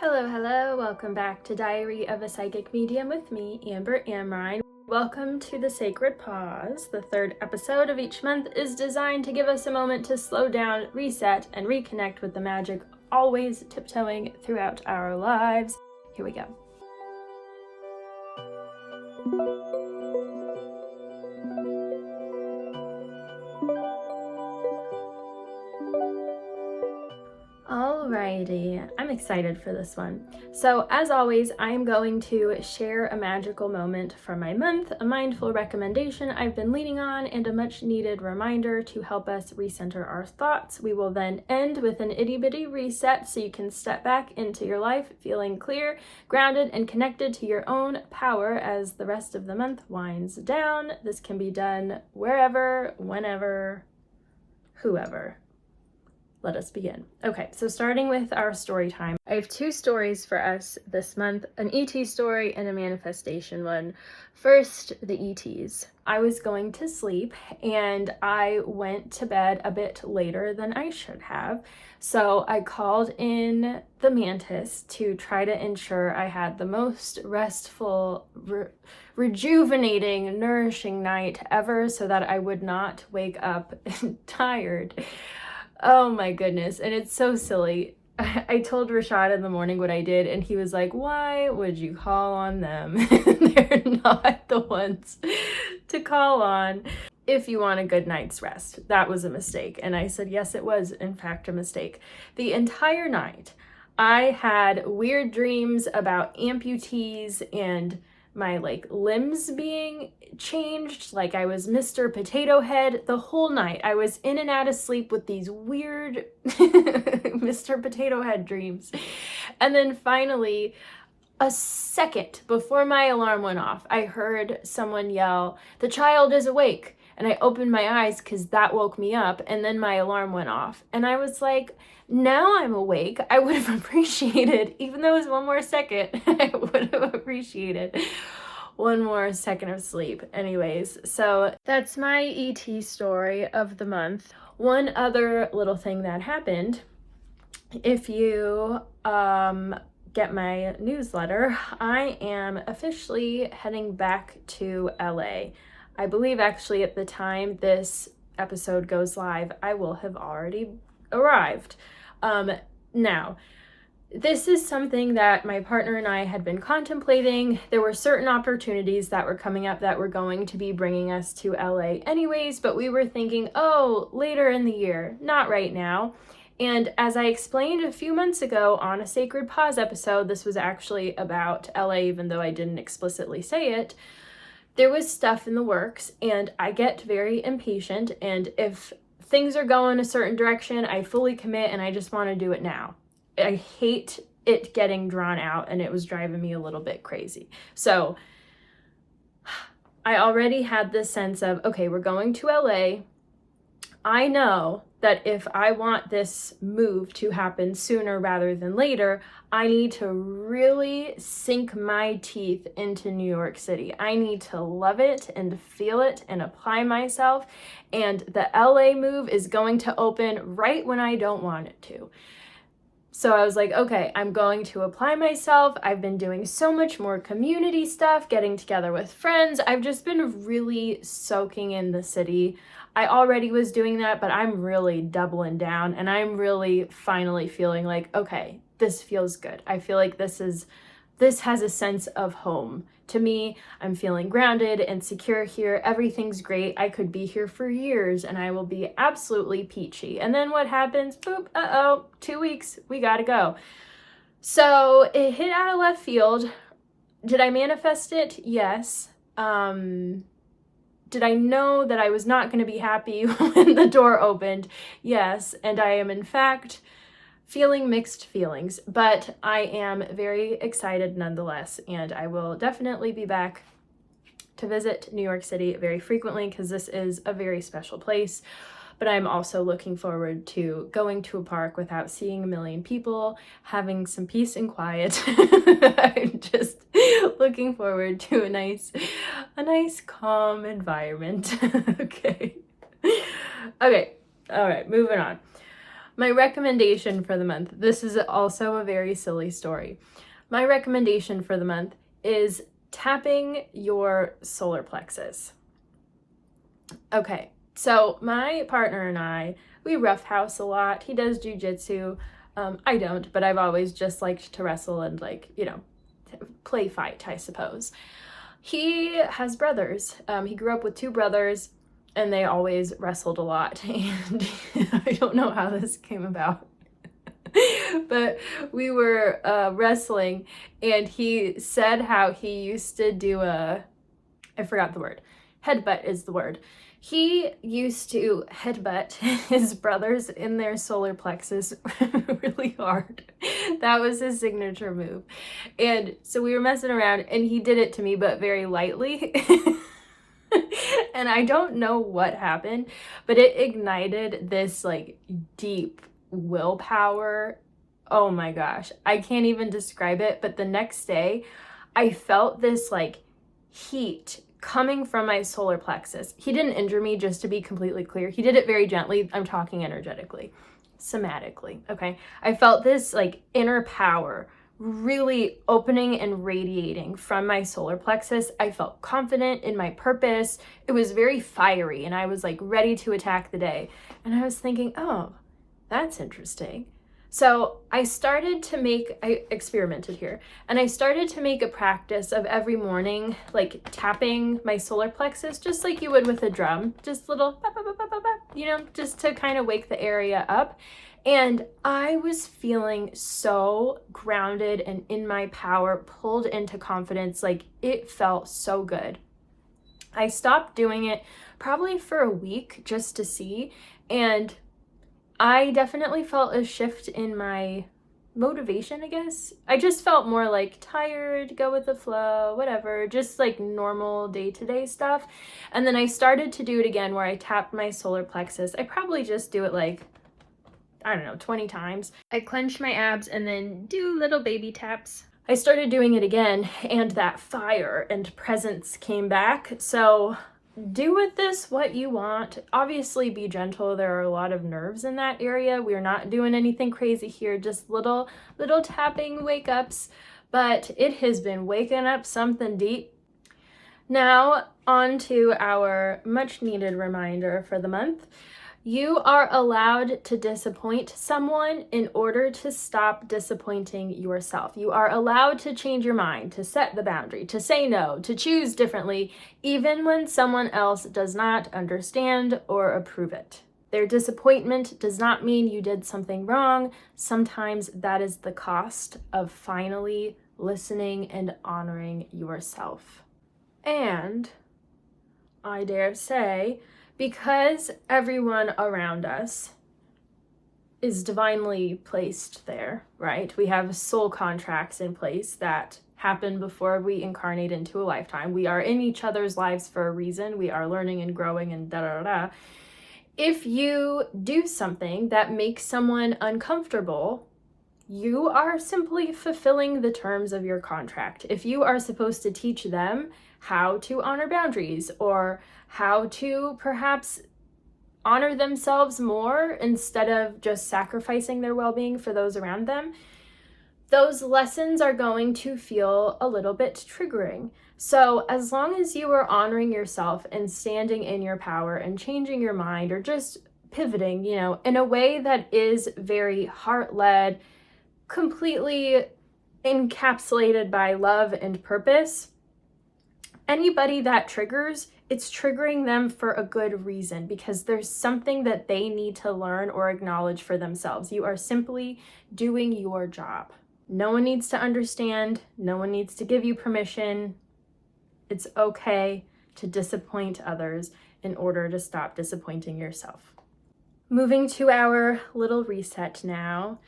Hello, welcome back to Diary of a Psychic Medium with me, Amber Amrine. Welcome to the Sacred Pause. The third episode of each month is designed to give us a moment to slow down, reset, and reconnect with the magic always tiptoeing throughout our lives. Here we go. Alrighty, I'm excited for this one. So as always, I am going to share a magical moment from my month, a mindful recommendation I've been leaning on, and a much needed reminder to help us recenter our thoughts. We will then end with an itty bitty reset so you can step back into your life feeling clear, grounded, and connected to your own power as the rest of the month winds down. This can be done wherever, whenever, whoever. Let us begin. Okay, so starting with our story time. I have two stories for us this month, an ET story and a manifestation one. First, the ETs. I was going to sleep and I went to bed a bit later than I should have. So I called in the mantis to try to ensure I had the most restful, rejuvenating, nourishing night ever so that I would not wake up tired. Oh my goodness. And it's so silly. I told Rashad in the morning what I did, and he was like, why would you call on them? They're not the ones to call on if you want a good night's rest. That was a mistake. And I said, yes, it was, in fact, a mistake. The entire night, I had weird dreams about amputees and my limbs being changed, like I was Mr. Potato Head. The whole night I was in and out of sleep with these weird Mr. Potato Head dreams. And then finally, a second before my alarm went off, I heard someone yell, "The child is awake." And I opened my eyes because that woke me up, and then my alarm went off. And I was like, now I'm awake. I would have appreciated, even though it was one more second, I would have appreciated one more second of sleep. Anyways, so that's my ET story of the month. One other little thing that happened, if you get my newsletter, I am officially heading back to LA. I believe actually at the time this episode goes live, I will have already arrived. Now, this is something that my partner and I had been contemplating. There were certain opportunities that were coming up that were going to be bringing us to LA anyways, but we were thinking, oh, later in the year, not right now. And as I explained a few months ago on a Sacred Pause episode, this was actually about LA, even though I didn't explicitly say it. There was stuff in the works, and I get very impatient, and if things are going a certain direction, I fully commit and I just want to do it now. I hate it getting drawn out, and it was driving me a little bit crazy. So I already had this sense of, okay, we're going to LA. I know that if I want this move to happen sooner rather than later, I need to really sink my teeth into New York City. I need to love it and feel it and apply myself. And the LA move is going to open right when I don't want it to. So I was like, okay, I'm going to apply myself. I've been doing so much more community stuff, getting together with friends. I've just been really soaking in the city. I already was doing that, but I'm really doubling down, and I'm really finally feeling like, okay, this feels good. I feel like this has a sense of home. To me, I'm feeling grounded and secure here. Everything's great. I could be here for years and I will be absolutely peachy. And then what happens? Boop, 2 weeks, we gotta go. So it hit out of left field. Did I manifest it? Yes. Did I know that I was not going to be happy when the door opened? Yes. And I am in fact feeling mixed feelings, but I am very excited nonetheless, and I will definitely be back to visit New York City very frequently because this is a very special place. But I'm also looking forward to going to a park without seeing a million people, having some peace and quiet. I'm just looking forward to a nice calm environment. Okay. All right, moving on. My recommendation for the month, this is also a very silly story. My recommendation for the month is tapping your solar plexus. Okay, so my partner and I, we roughhouse a lot. He does jujitsu. I don't, but I've always just liked to wrestle and play fight, I suppose. He has brothers. He grew up with two brothers, and they always wrestled a lot. And I don't know how this came about. But we were wrestling, and he said how he used to do I forgot the word. Headbutt is the word. He used to headbutt his brothers in their solar plexus really hard. That was his signature move. And so we were messing around, and he did it to me, but very lightly. And I don't know what happened, but it ignited this deep willpower. Oh my gosh, I can't even describe it. But the next day, I felt this heat coming from my solar plexus. He didn't injure me, just to be completely clear. He did it very gently. I'm talking energetically, somatically, okay? I felt this inner power really opening and radiating from my solar plexus. I felt confident in my purpose. It was very fiery, and I was ready to attack the day. And I was thinking, oh, that's interesting. So I experimented here, and I started to make a practice of every morning, tapping my solar plexus, just like you would with a drum, just little, just to kind of wake the area up. And I was feeling so grounded and in my power, pulled into confidence. It felt so good. I stopped doing it probably for a week just to see, and I definitely felt a shift in my motivation, I guess. I just felt more tired, go with the flow, whatever, just normal day-to-day stuff. And then I started to do it again where I tapped my solar plexus. I probably just do it 20 times. I clench my abs and then do little baby taps. I started doing it again, and that fire and presence came back. So do with this what you want. Obviously be gentle. There are a lot of nerves in that area. We're not doing anything crazy here, just little tapping wake ups, but it has been waking up something deep. Now on to our much needed reminder for the month. You are allowed to disappoint someone in order to stop disappointing yourself. You are allowed to change your mind, to set the boundary, to say no, to choose differently, even when someone else does not understand or approve it. Their disappointment does not mean you did something wrong. Sometimes that is the cost of finally listening and honoring yourself. And I dare say, because everyone around us is divinely placed there, right? We have soul contracts in place that happen before we incarnate into a lifetime. We are in each other's lives for a reason. We are learning and growing and da-da-da-da. If you do something that makes someone uncomfortable, you are simply fulfilling the terms of your contract. If you are supposed to teach them how to honor boundaries or how to perhaps honor themselves more instead of just sacrificing their well-being for those around them, those lessons are going to feel a little bit triggering. So as long as you are honoring yourself and standing in your power and changing your mind or just pivoting, in a way that is very heart-led, completely encapsulated by love and purpose, anybody that triggers, it's triggering them for a good reason, because there's something that they need to learn or acknowledge for themselves. You are simply doing your job. No one needs to understand. No one needs to give you permission. It's okay to disappoint others in order to stop disappointing yourself. Moving to our little reset now.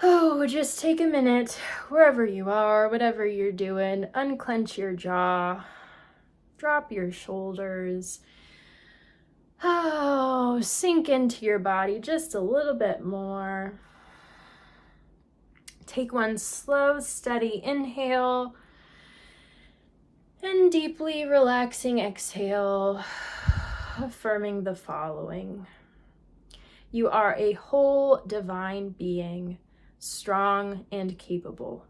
Oh, just take a minute, wherever you are, whatever you're doing, unclench your jaw, drop your shoulders. Oh, sink into your body just a little bit more. Take one slow, steady inhale and deeply relaxing exhale, affirming the following. You are a whole divine being, strong and capable.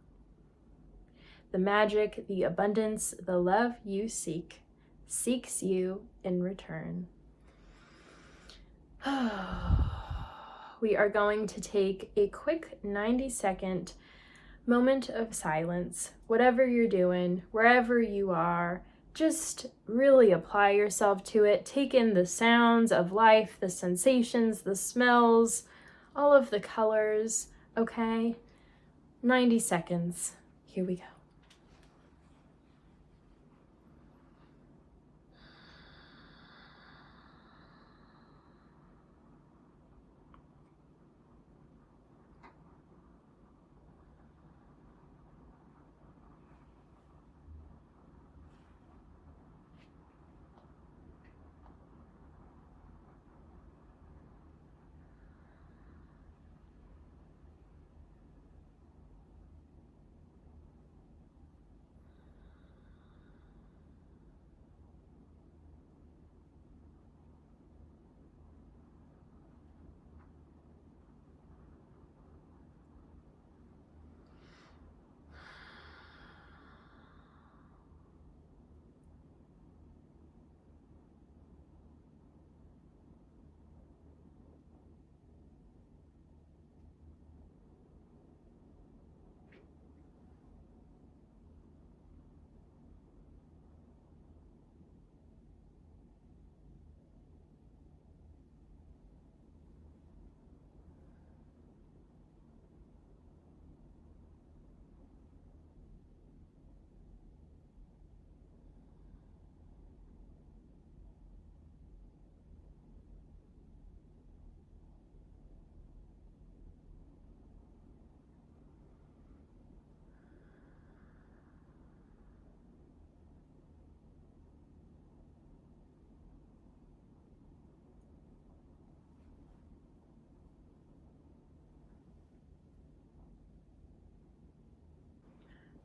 The magic, the abundance, the love you seek, seeks you in return. We are going to take a quick 90-second moment of silence. Whatever you're doing, wherever you are, just really apply yourself to it. Take in the sounds of life, the sensations, the smells, all of the colors, okay? 90 seconds. Here we go.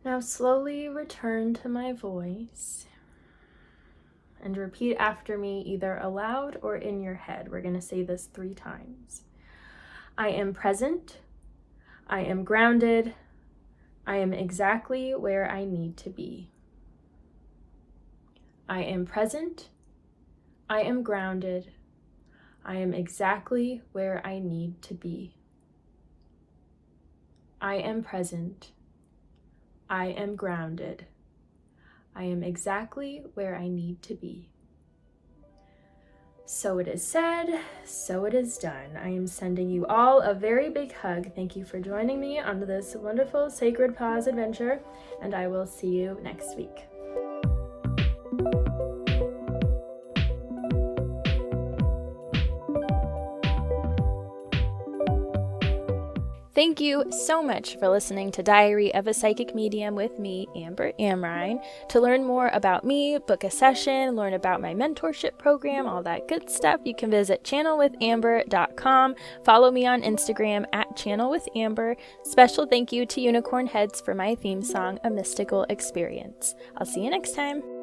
Now slowly return to my voice and repeat after me either aloud or in your head. We're going to say this 3 times. I am present. I am grounded. I am exactly where I need to be. I am present. I am grounded. I am exactly where I need to be. I am present. I am grounded. I am exactly where I need to be. So it is said, so it is done. I am sending you all a very big hug. Thank you for joining me on this wonderful Sacred Pause adventure, and I will see you next week. Thank you so much for listening to Diary of a Psychic Medium with me, Amber Amrine. To learn more about me, book a session, learn about my mentorship program, all that good stuff, you can visit channelwithamber.com. Follow me on Instagram at channelwithamber. Special thank you to Unicorn Heads for my theme song, A Mystical Experience. I'll see you next time.